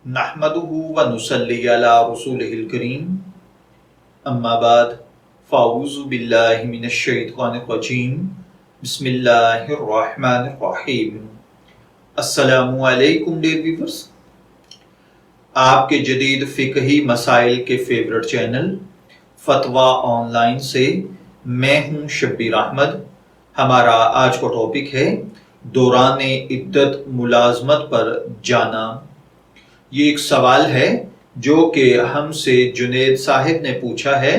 नहमदुहु व नुसल्ली अला रसूलिहिल करीम अम्मा बाद फ़ाऊज़ु बिल्लाहि मिनश शैतानिर रजीम बिस्मिल्लाहिर रहमानिर रहीम। अस्सलामु अलैकुम डियर व्यूअर्स, आपके जदीद फ़िक़ही मसाइल के फेवरेट चैनल फतवा ऑनलाइन से मैं हूँ शब्बीर अहमद। हमारा आज का टॉपिक है दौराने इद्दत मुलाजमत पर जाना। ये एक सवाल है जो कि हमसे जुनेद साहिब ने पूछा है।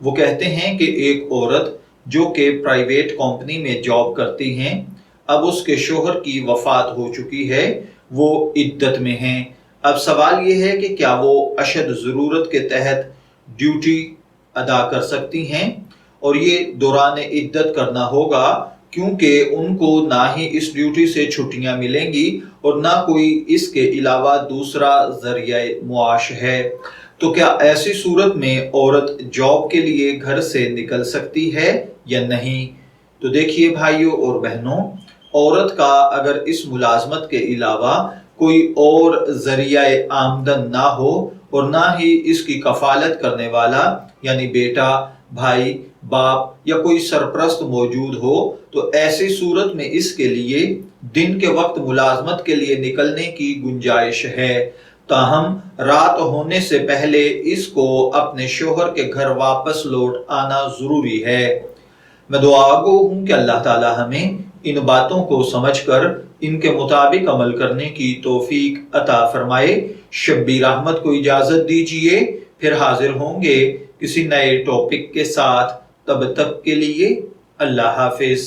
वो कहते हैं कि एक औरत जो कि प्राइवेट कंपनी में जॉब करती हैं, अब उसके शोहर की वफात हो चुकी है, वो इद्दत में हैं। अब सवाल ये है कि क्या वो अशद ज़रूरत के तहत ड्यूटी अदा कर सकती हैं, और ये दौरान इद्दत करना होगा क्योंकि उनको ना ही इस ड्यूटी से छुट्टियां मिलेंगी और ना कोई इसके अलावा दूसरा जरिया मुआश है। तो क्या ऐसी सूरत में औरत जॉब के लिए घर से निकल सकती है या नहीं? तो देखिए भाइयों और बहनों, औरत का अगर इस मुलाजमत के अलावा कोई और जरिया आमदन ना हो और ना ही इसकी कफालत करने वाला यानी बेटा, भाई, बाप या कोई सरपरस्त मौजूद हो, तो ऐसी सूरत में इसके लिए दिन के वक्त मुलाजमत के लिए निकलने की गुंजाइश है। ताहम रात होने से पहले इसको अपने शोहर के घर वापस लौट आना जरूरी है। मैं दुआगो हूं कि अल्लाह ताला हमें इन बातों को समझकर इनके मुताबिक अमल करने की तौफीक अता फरमाए। शब्बीर अहमद को इजाजत दीजिए, फिर हाजिर होंगे किसी नए टॉपिक के साथ। तब तक के लिए अल्लाह हाफिज।